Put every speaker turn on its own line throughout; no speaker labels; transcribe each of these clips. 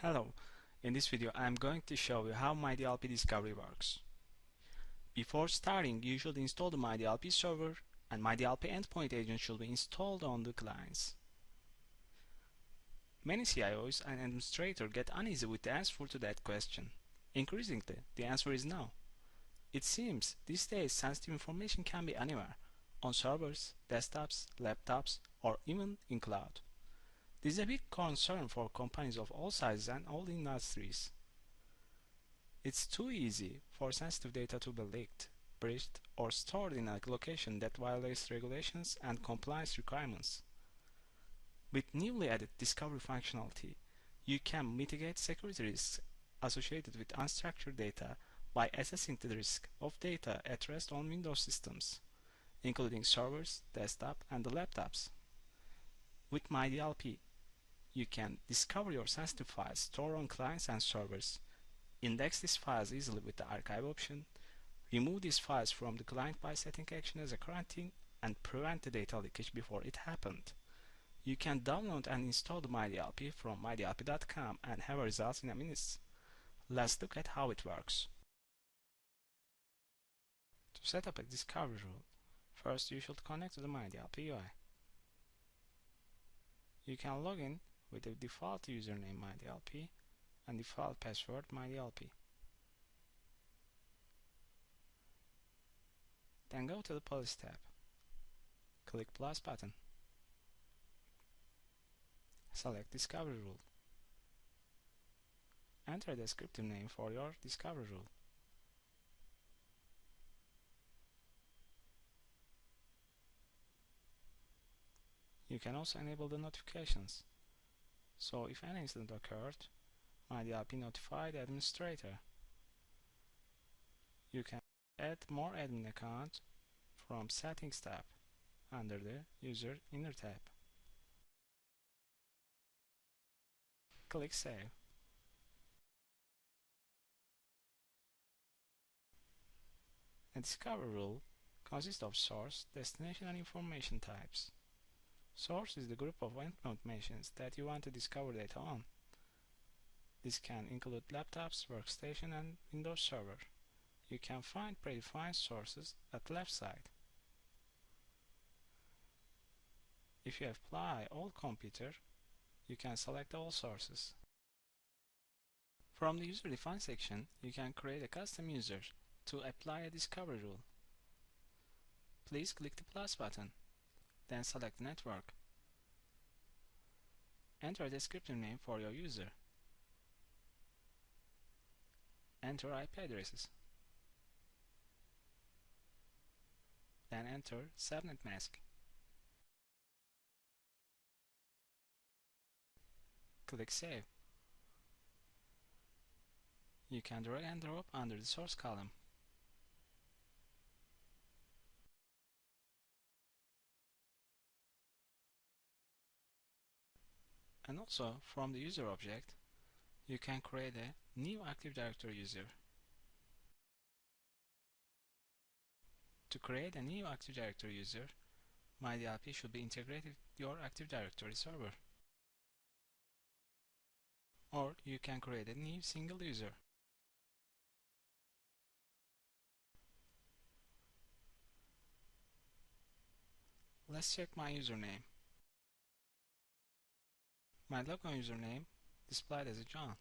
Hello, in this video I am going to show you how MyDLP discovery works. Before starting, you should install the MyDLP server and MyDLP endpoint agent should be installed on the clients. Many CIOs and administrators get uneasy with the answer to that question. Increasingly, the answer is no. It seems these days sensitive information can be anywhere, on servers, desktops, laptops, or even in cloud. This is a big concern for companies of all sizes and all industries. It's too easy for sensitive data to be leaked, breached, or stored in a location that violates regulations and compliance requirements. With newly added discovery functionality, you can mitigate security risks associated with unstructured data by assessing the risk of data at rest on Windows systems, including servers, desktop, and the laptops. With MyDLP, you can discover your sensitive files stored on clients and servers, index these files easily with the archive option, remove these files from the client by setting action as a quarantine, and prevent the data leakage before it happened. You can download and install the MyDLP from mydlp.com and have results in a minute. Let's look at how it works. To set up a discovery rule, first you should connect to the MyDLP UI. You can log in with the default username MyDLP and default password MyDLP. Then go to the Policy tab. Click plus button. Select Discovery Rule. Enter a descriptive name for your discovery rule. You can also enable the notifications. So if any incident occurred, MyDLP notify the administrator. You can add more admin accounts from Settings tab under the User Inner tab. Click Save. A discovery rule consists of source, destination, and information types. Source is the group of endpoint machines that you want to discover data on. This can include laptops, workstation, and Windows Server. You can find predefined sources at the left side. If you apply all computer, you can select all sources. From the user define section, you can create a custom user to apply a discovery rule. Please click the plus button, then select network. Enter a descriptive name for your user. Enter IP addresses. Then enter subnet mask. Click Save. You can drag and drop under the source column. And also, from the user object, you can create a new Active Directory user. To create a new Active Directory user, MyDLP should be integrated with your Active Directory server. Or you can create a new single user. Let's check my username. My logon username displayed as a John.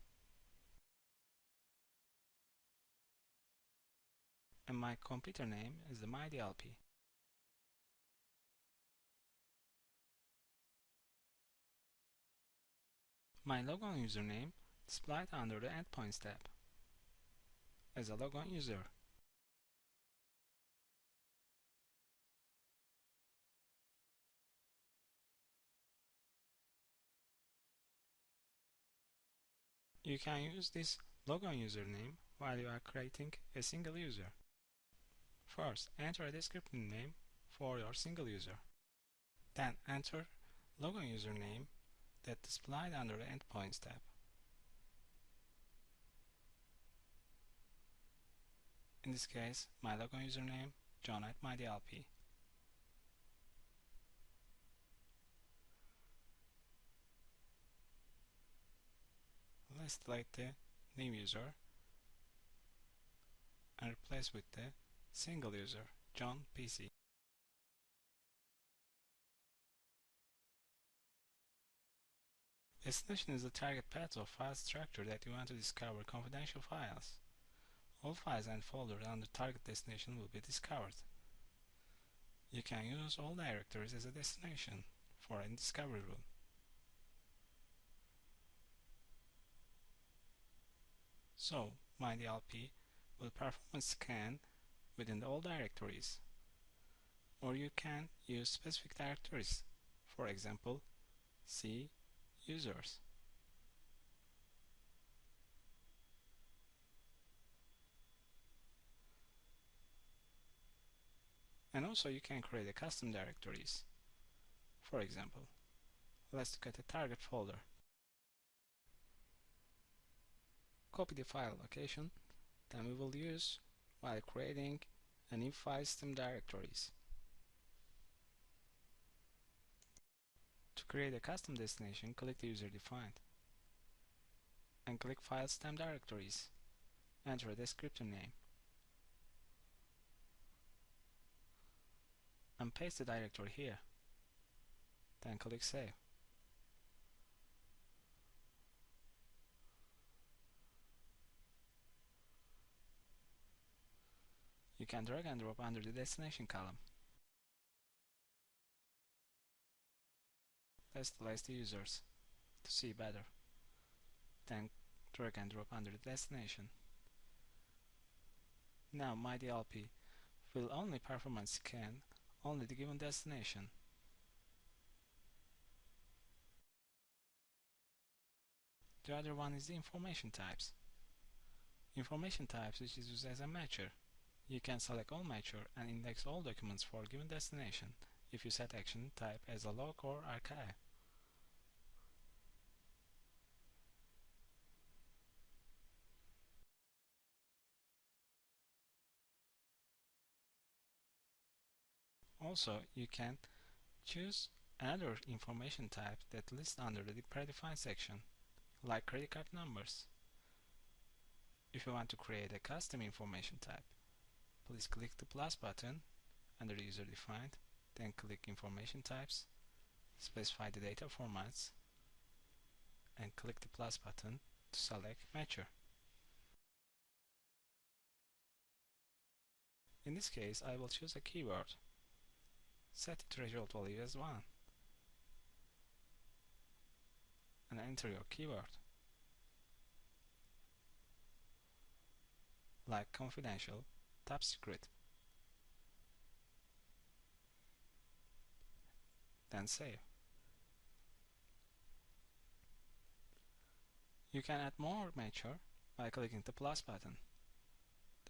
And my computer name is the MyDLP. My logon username displayed under the Endpoints tab as a logon user. You can use this logon username while you are creating a single user. First, enter a descriptive name for your single user. Then enter logon username that displayed under the Endpoints tab. In this case, my logon username, John at MyDLP. Let's delete the new user and replace with the single user, John PC. Destination is the target path or file structure that you want to discover confidential files. All files and folders under target destination will be discovered. You can use all directories as a destination for any discovery rule. So, MyDLP will perform a scan within all directories. Or you can use specific directories, for example, C users. And also you can create a custom directories. For example, let's look at the target folder. Copy the file location, then we will use while creating a new file system directories. To create a custom destination, click the user defined and click File System Directories. Enter a descriptive name and paste the directory here. Then click Save. You can drag and drop under the destination column. Let's delete the users to see better. Then drag and drop under the destination. Now MyDLP will only perform a scan only the given destination. The other one is the information types. Information types which is used as a matcher. You can select all matcher and index all documents for a given destination if you set action type as a log or archive. Also, you can choose another information type that lists under the predefined section, like credit card numbers. If you want to create a custom information type, please click the plus button under user defined, then click information types, specify the data formats, and click the plus button to select matcher. In this case, I will choose a keyword. Set the threshold value as 1 and enter your keyword, like confidential, top secret. Then save. You can add more matcher by clicking the plus button.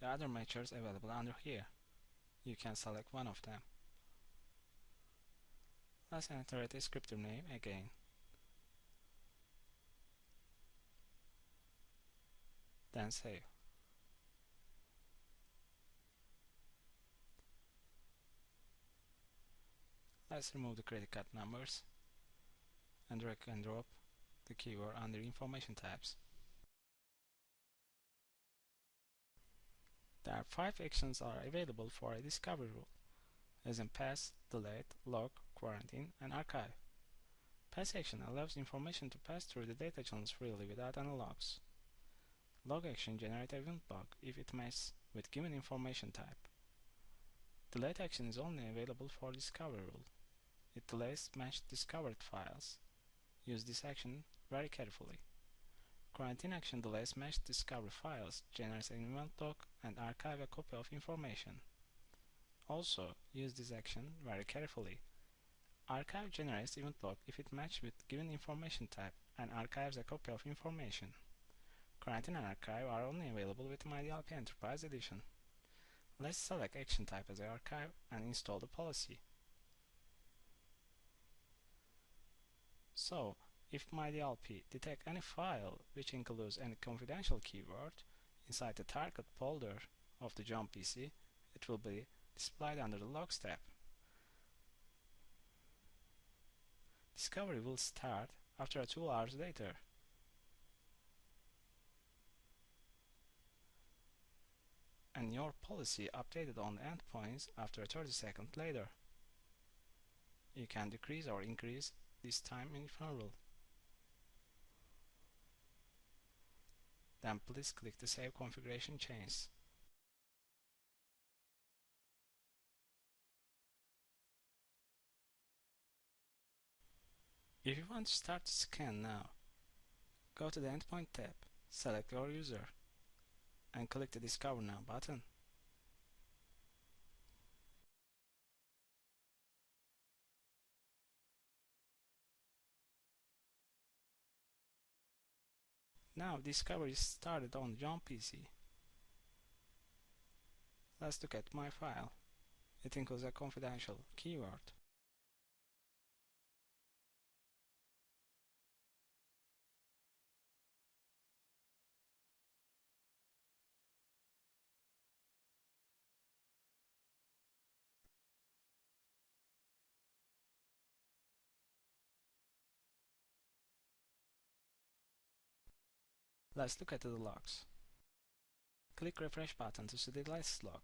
The other matchers available under here. You can select one of them. Let's enter a descriptive name again. Then save. Let's remove the credit card numbers and drag and drop the keyword under information types. There are 5 actions are available for a discovery rule, as in pass, delete, log, quarantine, and archive. Pass action allows information to pass through the data channels freely without any logs. Log action generates a event log if it matches with given information type. Delete action is only available for discovery rule. It delays matched discovered files. Use this action very carefully. Quarantine action delays matched discovered files, generates an event log, and archive a copy of information. Also, use this action very carefully. Archive generates event log if it matches with given information type and archives a copy of information. Quarantine and archive are only available with MyDLP Enterprise Edition. Let's select action type as archive and install the policy. So, if MyDLP detects any file which includes any confidential keyword inside the target folder of the John PC, it will be displayed under the Logs tab. Discovery will start after 2 hours later. and your policy updated on the endpoints after 30 seconds later. You can decrease or increase this time interval. Then please click the Save Configuration Changes. If you want to start the scan now, go to the Endpoint tab, select your user, and click the Discover Now button. Now discovery is started on John PC. Let's look at my file. It includes a confidential keyword. Let's look at the logs. Click Refresh button to see the latest log.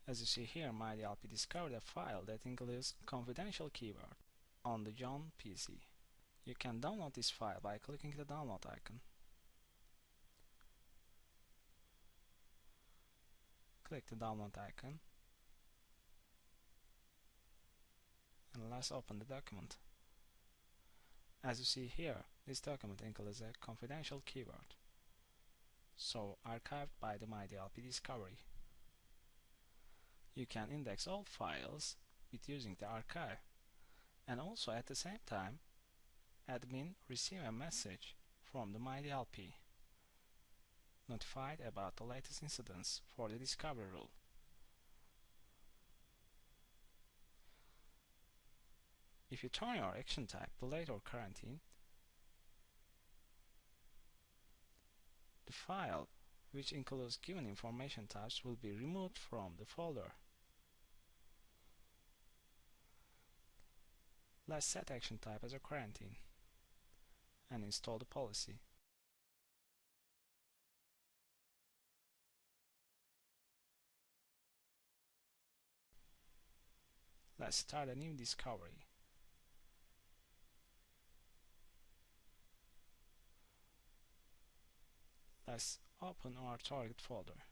As you see here, MyDLP discovered a file that includes confidential keyword on the John PC. You can download this file by clicking the download icon. Click the download icon and let's open the document. As you see here, this document includes a confidential keyword, so archived by the MyDLP discovery. You can index all files with using the archive, and also at the same time, admin receive a message from the MyDLP notified about the latest incidents for the discovery rule. If you turn your action type delete or quarantine, the file which includes given information types will be removed from the folder. Let's set action type as a quarantine and install the policy. Let's start a new discovery. Let's open our target folder.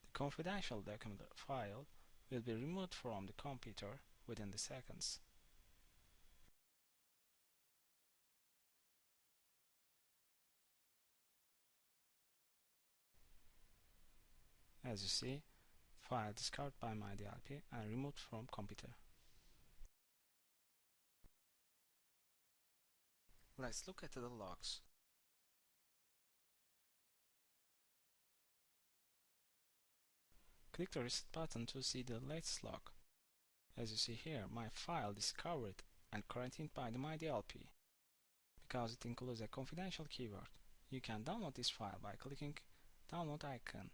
The confidential document file will be removed from the computer within the seconds. As you see, file discovered by MyDLP and removed from computer. Let's look at the logs. Click the Reset button to see the latest log. As you see here, my file discovered and quarantined by the MyDLP. Because it includes a confidential keyword, you can download this file by clicking download icon.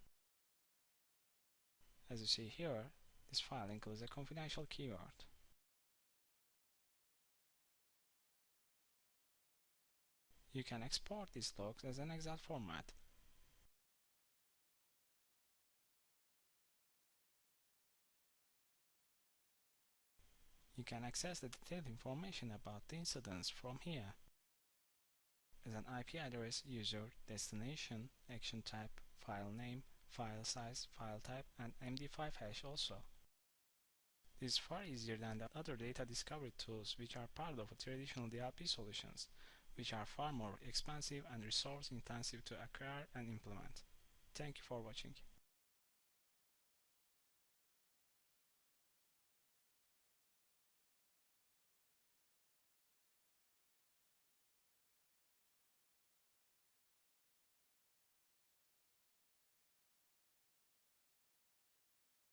As you see here, this file includes a confidential keyword. You can export these logs as an Excel format. You can access the detailed information about the incidents from here, as an IP address, user, destination, action type, file name, file size, file type, and MD5 hash also. This is far easier than the other data discovery tools which are part of traditional DLP solutions, which are far more expensive and resource intensive to acquire and implement. Thank you for watching.